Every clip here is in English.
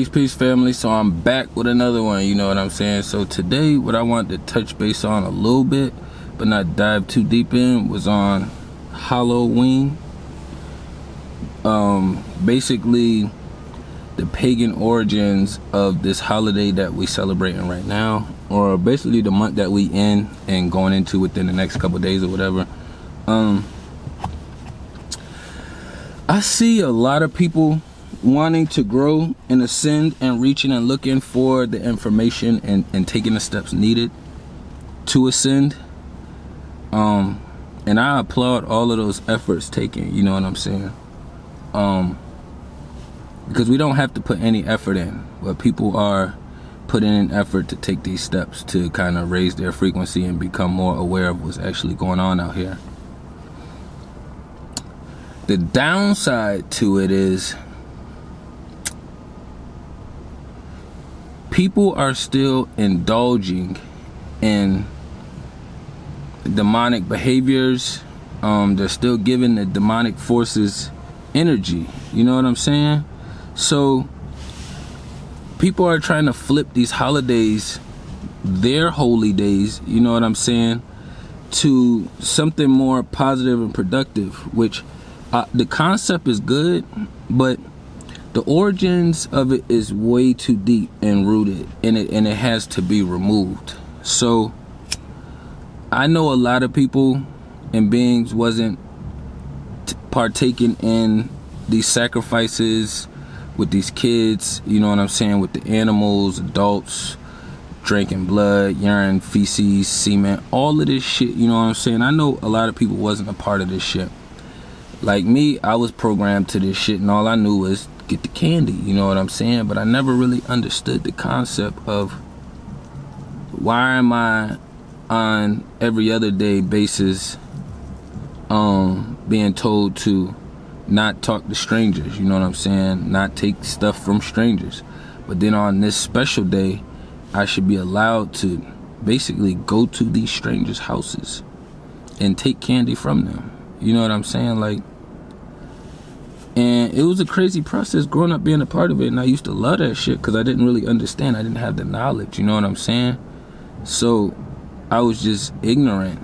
Peace family. So I'm back with another one, you know what I'm saying? So today what I wanted to touch base on a little bit but not dive too deep in was on Halloween. Basically the pagan origins of this holiday that we celebrating right now, or basically the month that we in and going into within the next couple days or whatever. I see a lot of people wanting to grow and ascend and reaching and looking for the information and taking the steps needed to ascend. And I applaud all of those efforts taken, you know what I'm saying? Because we don't have to put any effort in, but people are putting in effort to take these steps to kind of raise their frequency and become more aware of what's actually going on out here. The downside to it is people are still indulging in demonic behaviors. They're still giving the demonic forces energy, you know what I'm saying? So people are trying to flip these holidays, their holy days, you know what I'm saying, to something more positive and productive, which the concept is good, but the origins of it is way too deep and rooted in it, and it has to be removed. So I know a lot of people and beings wasn't partaking in these sacrifices with these kids, you know what I'm saying, with the animals, adults, drinking blood, urine, feces, semen, all of this shit, you know what I'm saying? I know a lot of people wasn't a part of this shit. Like me, I was programmed to this shit, and all I knew was get the candy, you know what I'm saying? But I never really understood the concept of why am I on every other day basis being told to not talk to strangers, you know what I'm saying, not take stuff from strangers, but then on this special day I should be allowed to basically go to these strangers' houses and take candy from them, you know what I'm saying? Like, and it was a crazy process growing up being a part of it, and I used to love that shit because I didn't really understand. I didn't have the knowledge, you know what I'm saying? So I was just ignorant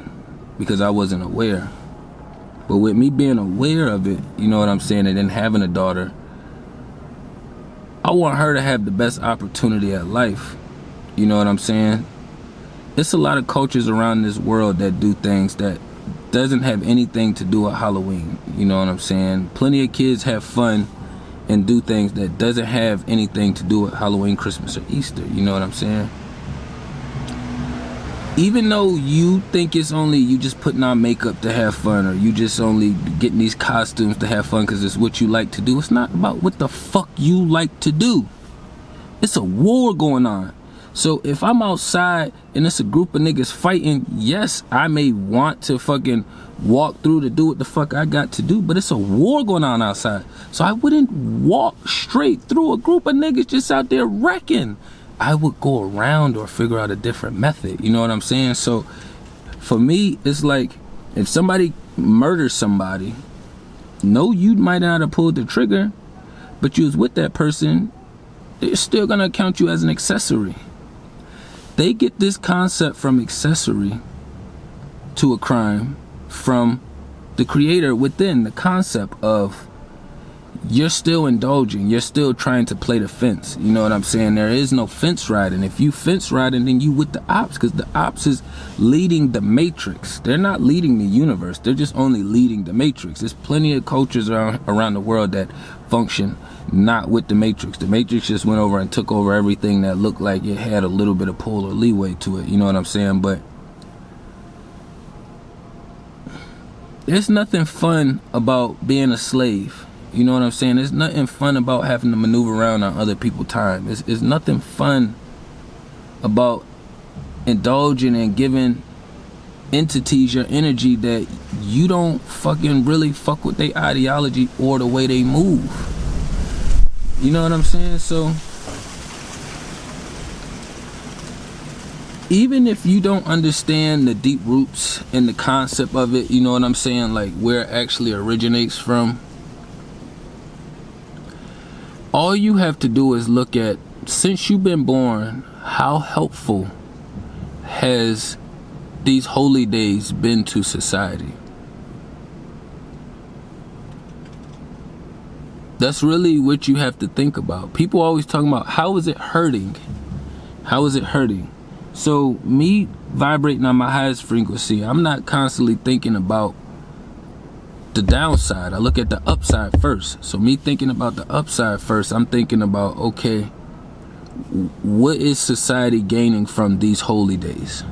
because I wasn't aware. But with me being aware of it, you know what I'm saying, and then having a daughter, I want her to have the best opportunity at life, you know what I'm saying? It's a lot of cultures around this world that do things that doesn't have anything to do with Halloween, you know what I'm saying? Plenty of kids have fun and do things that doesn't have anything to do with Halloween, Christmas, or Easter, you know what I'm saying? Even though you think it's only you just putting on makeup to have fun, or you just only getting these costumes to have fun because it's what you like to do, it's not about what the fuck you like to do. It's a war going on. So if I'm outside and it's a group of niggas fighting, yes, I may want to fucking walk through to do what the fuck I got to do, but it's a war going on outside. So I wouldn't walk straight through a group of niggas just out there wrecking. I would go around or figure out a different method, you know what I'm saying? So for me, it's like if somebody murders somebody, no, you might not have pulled the trigger, but you was with that person, they're still gonna count you as an accessory. They get this concept from accessory to a crime from the creator within the concept of you're still indulging, you're still trying to play the fence, you know what I'm saying? There is no fence riding. If you fence riding, then you with the ops, because the ops is leading the matrix. They're not leading the universe, they're just only leading the matrix. There's plenty of cultures around the world that function not with the matrix. The matrix just went over and took over everything that looked like it had a little bit of pull or leeway to it, you know what I'm saying? But there's nothing fun about being a slave. You know what I'm saying? There's nothing fun about having to maneuver around on other people's time. It's nothing fun about indulging and giving entities your energy that you don't fucking really fuck with their ideology or the way they move. You know what I'm saying? So even if you don't understand the deep roots and the concept of it, you know what I'm saying, like where it actually originates from, All you have to do is look at, since you've been born, how helpful has these holy days been to society? That's really what you have to think about. People always talking about, how is it hurting? How is it hurting? So me vibrating on my highest frequency, I'm not constantly thinking about the downside. I look at the upside first. So me thinking about the upside first, I'm thinking about, okay, what is society gaining from these holy days?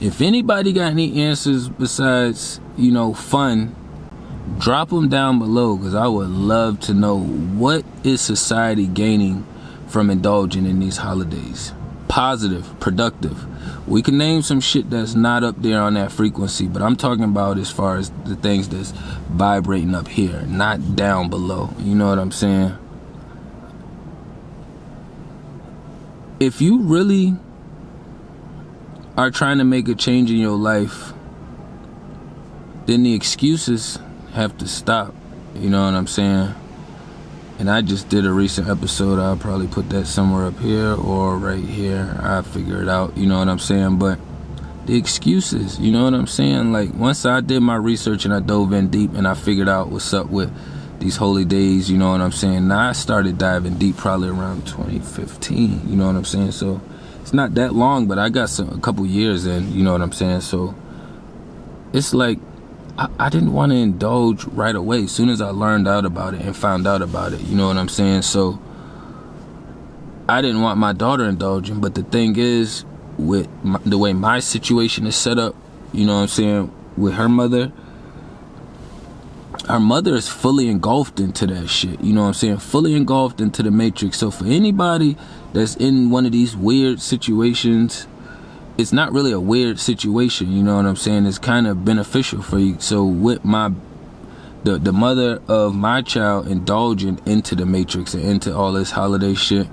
If anybody got any answers besides, fun, drop them down below, because I would love to know, what is society gaining from indulging in these holidays? Positive, productive. We can name some shit that's not up there on that frequency, but I'm talking about as far as the things that's vibrating up here, not down below. You know what I'm saying? If you really are trying to make a change in your life, then the excuses have to stop. You know what I'm saying? And I just did a recent episode. I'll probably put that somewhere up here or right here. I'll figure it out. You know what I'm saying? But the excuses, you know what I'm saying? Like, once I did my research and I dove in deep and I figured out what's up with these holy days, you know what I'm saying? Now I started diving deep probably around 2015. You know what I'm saying? So it's not that long, but I got a couple years in. You know what I'm saying? So it's like, I didn't want to indulge right away as soon as I learned out about it and found out about it. You know what I'm saying? So I didn't want my daughter indulging. But the thing is, with the way my situation is set up, you know what I'm saying, with her mother is fully engulfed into that shit. You know what I'm saying? Fully engulfed into the matrix. So for anybody that's in one of these weird situations, it's not really a weird situation, you know what I'm saying? It's kind of beneficial for you. So with the mother of my child indulging into the matrix and into all this holiday shit,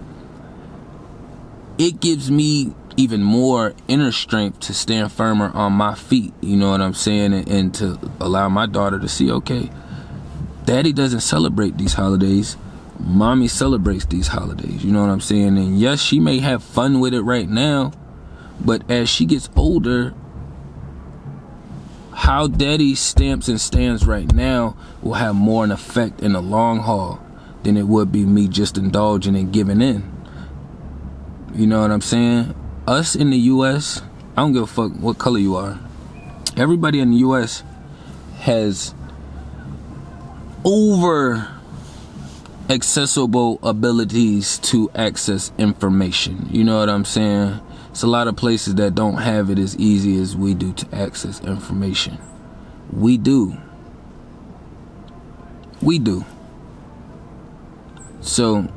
it gives me even more inner strength to stand firmer on my feet, you know what I'm saying? And to allow my daughter to see, okay, daddy doesn't celebrate these holidays, mommy celebrates these holidays, you know what I'm saying? And yes, she may have fun with it right now, but as she gets older, how daddy stamps and stands right now will have more an effect in the long haul than it would be me just indulging and giving in. You know what I'm saying? Us in the US, I don't give a fuck what color you are. Everybody in the US has over accessible abilities to access information. You know what I'm saying? It's a lot of places that don't have it as easy as we do to access information. We do. So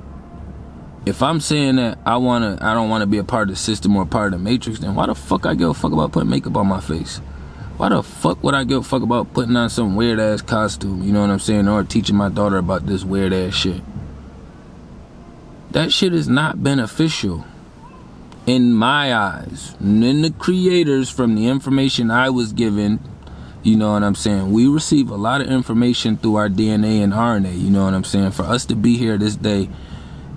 if I'm saying that I don't want to be a part of the system or a part of the matrix, then why the fuck I give a fuck about putting makeup on my face? Why the fuck would I give a fuck about putting on some weird ass costume, you know what I'm saying, or teaching my daughter about this weird ass shit? That shit is not beneficial in my eyes. And in the creators, from the information I was given, you know what I'm saying, we receive a lot of information through our DNA and RNA, you know what I'm saying? For us to be here this day,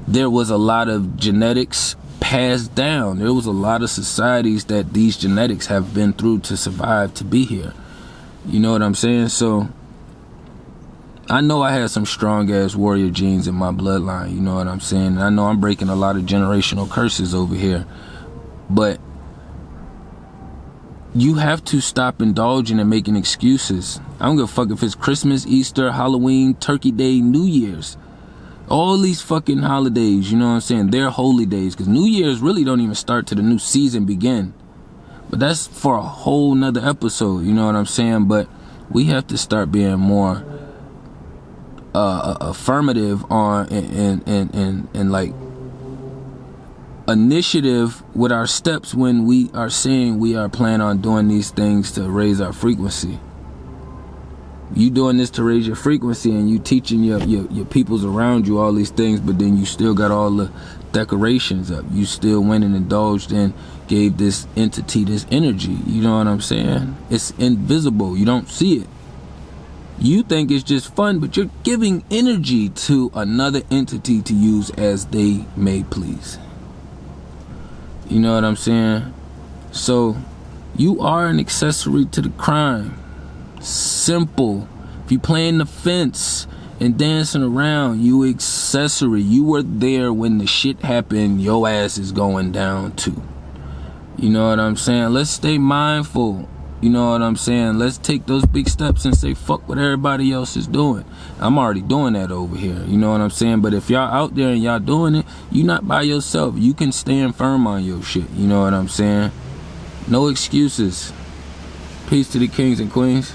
there was a lot of genetics passed down. There was a lot of societies that these genetics have been through to survive to be here. You know what I'm saying? So I know I had some strong ass warrior genes in my bloodline, you know what I'm saying? And I know I'm breaking a lot of generational curses over here. But you have to stop indulging and making excuses. I don't give a fuck if it's Christmas, Easter, Halloween, Turkey Day, New Year's. All these fucking holidays, you know what I'm saying? They're holy days, because New Year's really don't even start till the new season begin. But that's for a whole nother episode, you know what I'm saying? But we have to start being more affirmative on and like initiative with our steps when we are saying we are planning on doing these things to raise our frequency. You doing this to raise your frequency, and you teaching your peoples around you all these things, but then you still got all the decorations up. You still went and indulged and gave this entity this energy. You know what I'm saying? It's invisible. You don't see it. You think it's just fun, but you're giving energy to another entity to use as they may please. You know what I'm saying? So you are an accessory to the crime. Simple. If you playing the fence and dancing around, you accessory. You were there when the shit happened. Your ass is going down too. You know what I'm saying? Let's stay mindful. You know what I'm saying? Let's take those big steps and say fuck what everybody else is doing. I'm already doing that over here. You know what I'm saying? But if y'all out there and y'all doing it, you not by yourself. You can stand firm on your shit. You know what I'm saying? No excuses. Peace to the kings and queens.